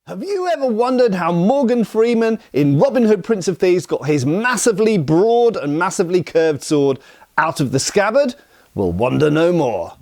Have you ever wondered how Morgan Freeman in Robin Hood Prince of Thieves got his massively broad and massively curved sword out of the scabbard? We'll wonder no more.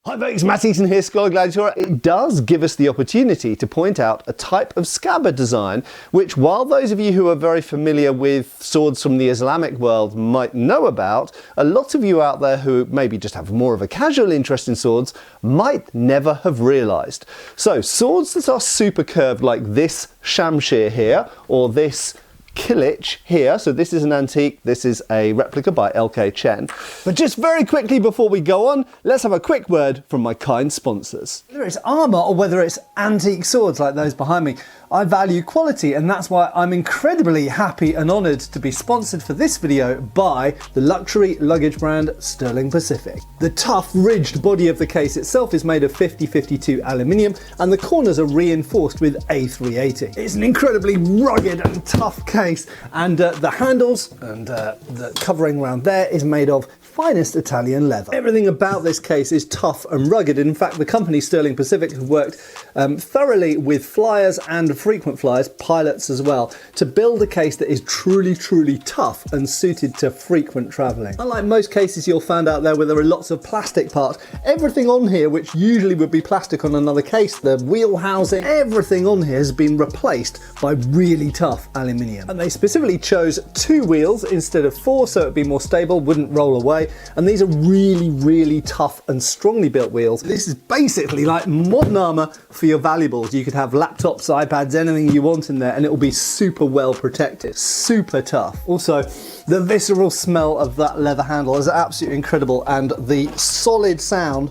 Hi folks, Matt Easton here, Schola Gladiatoria. It does give us the opportunity to point out a type of scabbard design which, while those of you who are very familiar with swords from the Islamic world might know about, a lot of you out there who maybe just have more of a casual interest in swords might never have realised. So swords that are super curved like this Shamshir here, or this Kilij here, so this is an antique, this is a replica by LK Chen. But just very quickly before we go on, let's have a quick word from my kind sponsors. Whether it's armour or whether it's antique swords like those behind me, I value quality, and that's why I'm incredibly happy and honoured to be sponsored for this video by the luxury luggage brand Sterling Pacific. The tough ridged body of the case itself is made of 50-52 aluminium, and the corners are reinforced with A380. It's an incredibly rugged and tough case, and the handles and the covering around there is made of finest Italian leather. Everything about this case is tough and rugged. In fact, the company Sterling Pacific have worked thoroughly with flyers and frequent flyers, pilots as well, to build a case that is truly tough and suited to frequent travelling. Unlike most cases you'll find out there where there are lots of plastic parts, everything on here which usually would be plastic on another case, the wheel housing, everything on here has been replaced by really tough aluminium. And they specifically chose 2 wheels instead of 4 so it'd be more stable, wouldn't roll away. And these are really tough and strongly built wheels. This is basically like modern armour for your valuables. You could have laptops, iPads, anything you want in there, and it will be super well protected, super tough. Also, the visceral smell of that leather handle is absolutely incredible, and the solid sound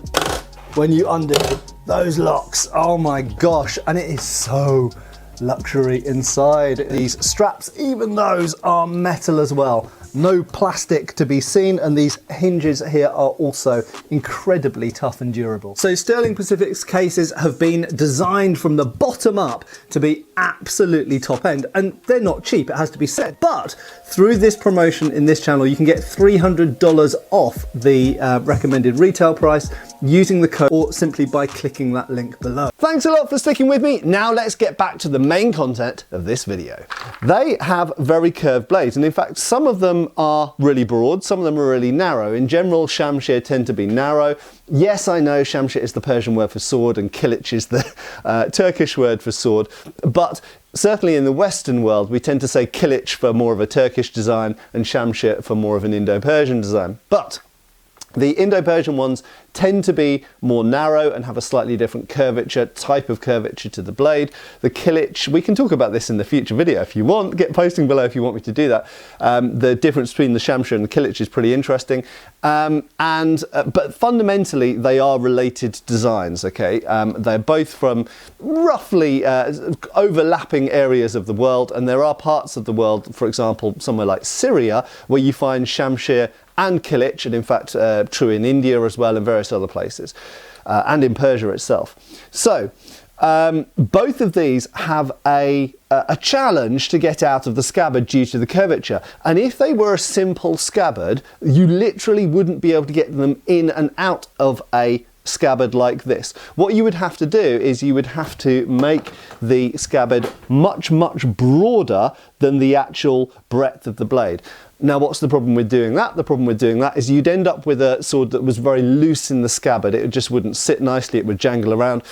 when you undo those locks, oh my gosh, and it is so luxury inside. These straps, even those are metal as well. No plastic to be seen, and these hinges here are also incredibly tough and durable. So Sterling Pacific's cases have been designed from the bottom up to be absolutely top end, and they're not cheap, it has to be said. But through this promotion in this channel, you can get $300 off the recommended retail price using the code, or simply by clicking that link below. Thanks a lot for sticking with me. Now let's get back to the main content of this video. They have very curved blades, and in fact some of them are really broad, some of them are really narrow. In general, Shamshir tend to be narrow. Yes, I know Shamshir is the Persian word for sword and Kilij is the Turkish word for sword, but certainly in the Western world we tend to say Kilij for more of a Turkish design and Shamshir for more of an Indo-Persian design. But the Indo-Persian ones tend to be more narrow and have a slightly different curvature, type of curvature to the blade. The Kilij, we can talk about this in the future video if you want, get posting below if you want me to do that. The difference between the Shamshir and the Kilij is pretty interesting. But fundamentally they are related designs, okay? They're both from roughly overlapping areas of the world, and there are parts of the world, for example, somewhere like Syria, where you find Shamshir and Kilij, and in fact true in India as well and various other places, and in Persia itself. So both of these have a challenge to get out of the scabbard due to the curvature, and if they were a simple scabbard you literally wouldn't be able to get them in and out of a scabbard like this. What you would have to do is you would have to make the scabbard much broader than the actual breadth of the blade. Now what's the problem with doing that? The problem with doing that is you'd end up with a sword that was very loose in the scabbard. It just wouldn't sit nicely, it would jangle around.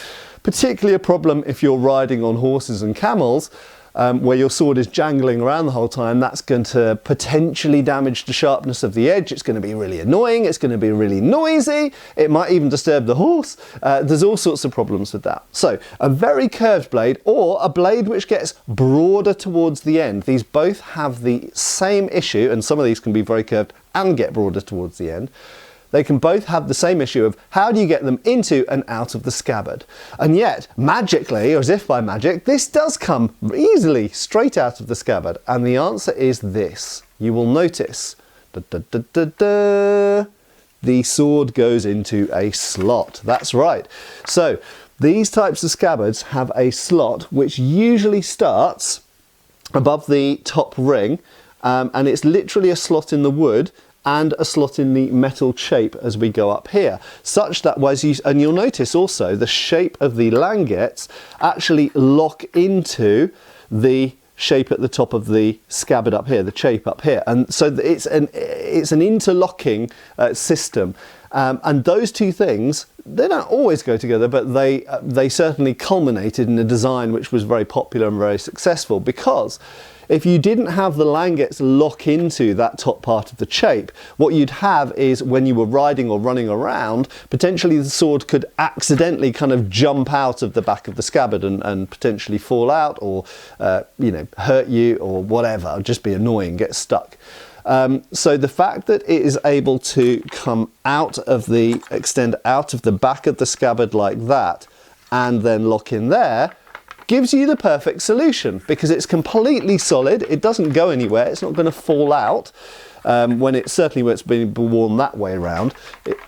Particularly a problem if you're riding on horses and camels, where your sword is jangling around the whole time. That's going to potentially damage the sharpness of the edge. It's going to be really annoying, it's going to be really noisy, it might even disturb the horse. There's all sorts of problems with that. So a very curved blade, or a blade which gets broader towards the end. These both have the same issue, and some of these can be very curved and get broader towards the end. They can both have the same issue of how do you get them into and out of the scabbard. And yet, magically, or as if by magic, this does come easily straight out of the scabbard. And the answer is this. You will notice, the sword goes into a slot. That's right. So these types of scabbards have a slot which usually starts above the top ring, and it's literally a slot in the wood, and a slot in the metal chape as we go up here, such that and you'll notice also the shape of the languettes actually lock into the shape at the top of the scabbard up here, the chape up here, and so it's an interlocking system. And those two things, they don't always go together, but they certainly culminated in a design which was very popular and very successful, because if you didn't have the languettes lock into that top part of the chape, what you'd have is, when you were riding or running around, potentially the sword could accidentally kind of jump out of the back of the scabbard and potentially fall out, or hurt you or whatever, just be annoying, get stuck. So the fact that it is able to come extend out of the back of the scabbard like that, and then lock in there, gives you the perfect solution, because it's completely solid, it doesn't go anywhere, it's not going to fall out. When it's being worn that way around,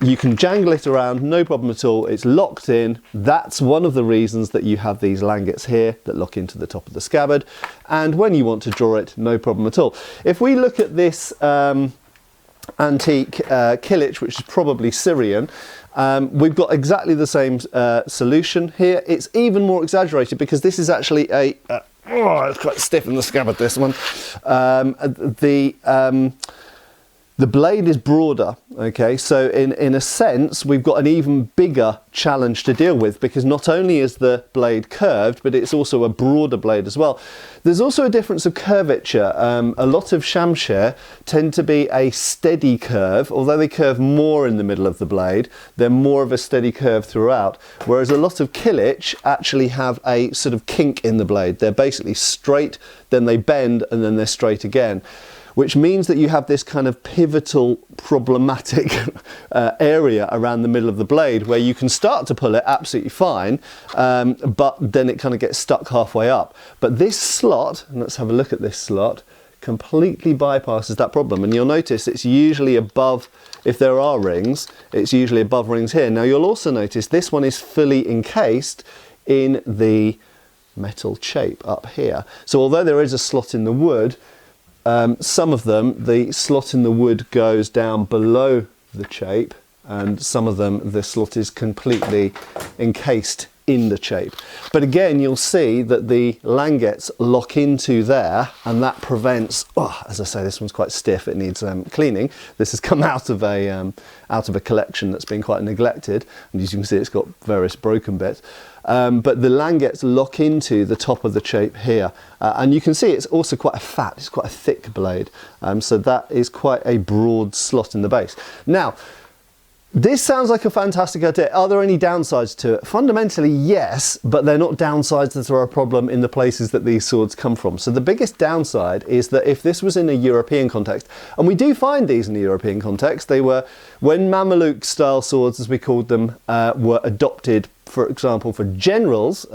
you can jangle it around, no problem at all, it's locked in. That's one of the reasons that you have these languettes here that lock into the top of the scabbard, and when you want to draw it, no problem at all. If we look at this antique Kilij, which is probably Syrian, we've got exactly the same solution here. It's even more exaggerated, because this is actually it's quite stiff in the scabbard, this one. The blade is broader, okay, so in a sense we've got an even bigger challenge to deal with, because not only is the blade curved, but it's also a broader blade as well. There's also a difference of curvature. A lot of Shamshir tend to be a steady curve, although they curve more in the middle of the blade, they're more of a steady curve throughout, whereas a lot of Kilij actually have a sort of kink in the blade. They're basically straight, then they bend, and then they're straight again, which means that you have this kind of pivotal, problematic area around the middle of the blade, where you can start to pull it absolutely fine, but then it kind of gets stuck halfway up. But this slot, and let's have a look at this slot, completely bypasses that problem. And you'll notice it's usually above, if there are rings, it's usually above rings here. Now you'll also notice this one is fully encased in the metal chape up here. So although there is a slot in the wood, some of them, the slot in the wood goes down below the chape, and some of them, the slot is completely encased in the chape. But again, you'll see that the languettes lock into there, and that prevents, as I say, this one's quite stiff, it needs cleaning. This has come out of a collection that's been quite neglected, and as you can see, it's got various broken bits. But the languettes lock into the top of the chape here, and you can see it's also quite it's quite a thick blade, so that is quite a broad slot in the base. Now, this sounds like a fantastic idea. Are there any downsides to it? Fundamentally, yes, but they're not downsides that are a problem in the places that these swords come from. So the biggest downside is that if this was in a European context, and we do find these in a European context, they were, when Mamluk style swords, as we called them, were adopted, for example, for generals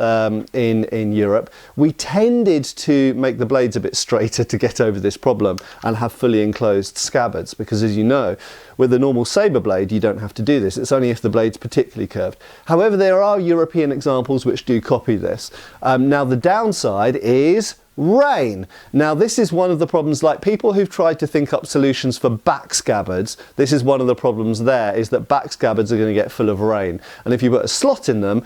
in Europe, we tended to make the blades a bit straighter to get over this problem and have fully enclosed scabbards, because as you know, with a normal saber blade you don't have to do this. It's only if the blade's particularly curved. However, there are European examples which do copy this. Now the downside is rain. Now this is one of the problems, like people who've tried to think up solutions for back scabbards, this is one of the problems there, is that back scabbards are going to get full of rain, and if you put a slot in them,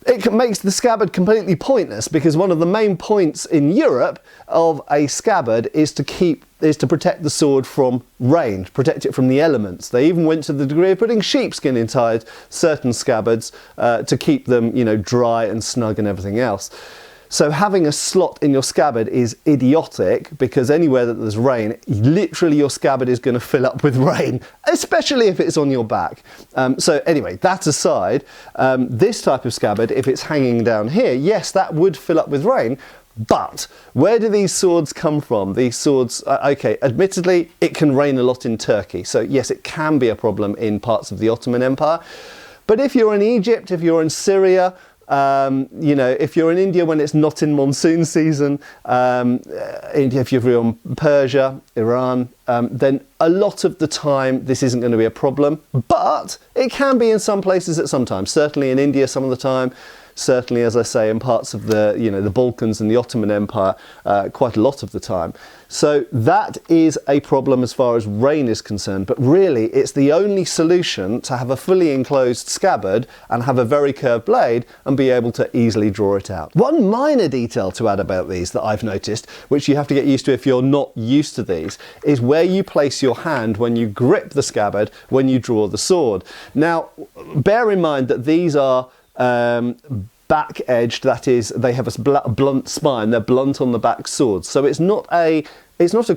it makes the scabbard completely pointless, because one of the main points in Europe of a scabbard is to protect the sword from rain, protect it from the elements. They even went to the degree of putting sheepskin inside certain scabbards to keep them, dry and snug and everything else. So having a slot in your scabbard is idiotic, because anywhere that there's rain, literally your scabbard is going to fill up with rain, especially if it's on your back. So anyway, that aside, this type of scabbard, if it's hanging down here, yes, that would fill up with rain. But where do these swords come from? These swords, okay, admittedly, it can rain a lot in Turkey. So yes, it can be a problem in parts of the Ottoman Empire. But if you're in Egypt, if you're in Syria, if you're in India when it's not in monsoon season, if you're in Persia, Iran, then a lot of the time this isn't going to be a problem, but it can be in some places at some time. Certainly in India some of the time, certainly, as I say, in parts of the, the Balkans and the Ottoman Empire, quite a lot of the time. So that is a problem as far as rain is concerned, but really it's the only solution to have a fully enclosed scabbard and have a very curved blade and be able to easily draw it out. One minor detail to add about these that I've noticed, which you have to get used to if you're not used to these, is where you place your hand when you grip the scabbard when you draw the sword. Now, bear in mind that these are back edged, that is, they have a blunt spine, they're blunt on the back swords, so it's not a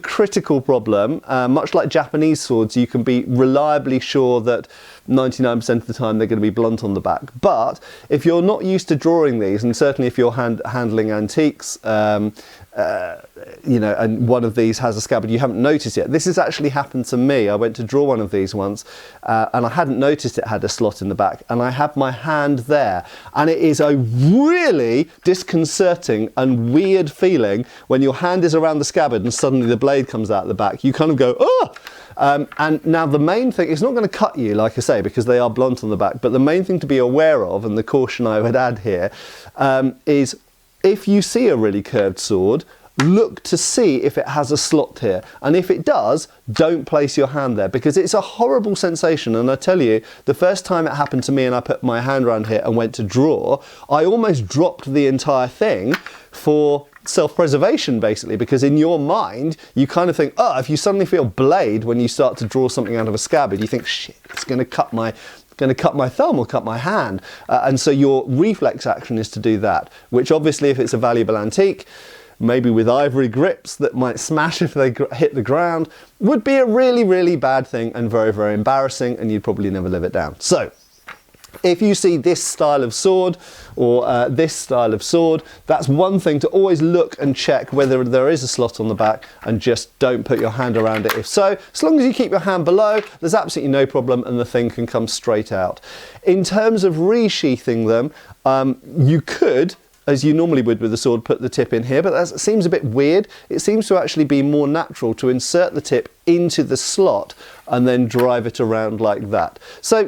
critical problem. Much like Japanese swords, you can be reliably sure that 99% of the time they're going to be blunt on the back. But if you're not used to drawing these, and certainly if you're handling antiques, and one of these has a scabbard you haven't noticed yet. This has actually happened to me. I went to draw one of these once and I hadn't noticed it had a slot in the back, and I had my hand there, and it is a really disconcerting and weird feeling when your hand is around the scabbard and suddenly the blade comes out the back. You kind of go, oh! And now the main thing, it's not going to cut you, like I say, because they are blunt on the back, but the main thing to be aware of, and the caution I would add here, is if you see a really curved sword, look to see if it has a slot here, and if it does, don't place your hand there, because it's a horrible sensation. And I tell you, the first time it happened to me and I put my hand around here and went to draw, I almost dropped the entire thing for self-preservation, basically, because in your mind you kind of think, oh, if you suddenly feel blade when you start to draw something out of a scabbard, you think, shit, it's going to cut my thumb or cut my hand, and so your reflex action is to do that, which obviously, if it's a valuable antique, maybe with ivory grips that might smash if they hit the ground, would be a really, really bad thing and very, very embarrassing, and you'd probably never live it down. So if you see this style of sword or this style of sword, that's one thing to always look and check whether there is a slot on the back, and just don't put your hand around it if so. As long as you keep your hand below, there's absolutely no problem and the thing can come straight out. In terms of resheathing them, you could, as you normally would with a sword, put the tip in here, but that seems a bit weird. It seems to actually be more natural to insert the tip into the slot and then drive it around like that. So,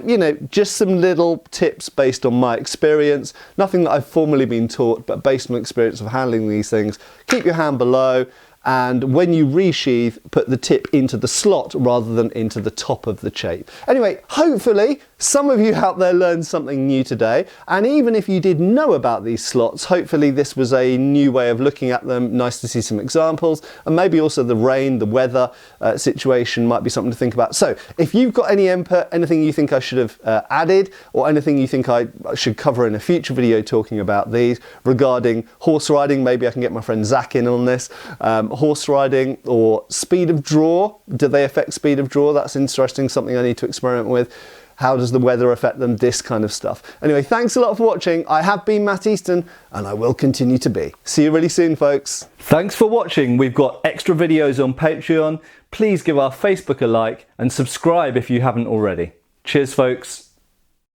just some little tips based on my experience. Nothing that I've formally been taught, but based on experience of handling these things. Keep your hand below, and when you resheath, put the tip into the slot rather than into the top of the shape. Anyway, hopefully some of you out there learned something new today, and even if you did know about these slots, hopefully this was a new way of looking at them. Nice to see some examples, and maybe also the rain, the weather situation might be something to think about. So if you've got any input, anything you think I should have added, or anything you think I should cover in a future video talking about these, regarding horse riding, maybe I can get my friend Zach in on this, horse riding or speed of draw, do they affect speed of draw? That's interesting, something I need to experiment with. How does the weather affect them? This kind of stuff. Anyway, thanks a lot for watching. I have been Matt Easton, and I will continue to be. See you really soon, folks. Thanks for watching. We've got extra videos on Patreon. Please give our Facebook a like and subscribe if you haven't already. Cheers, folks.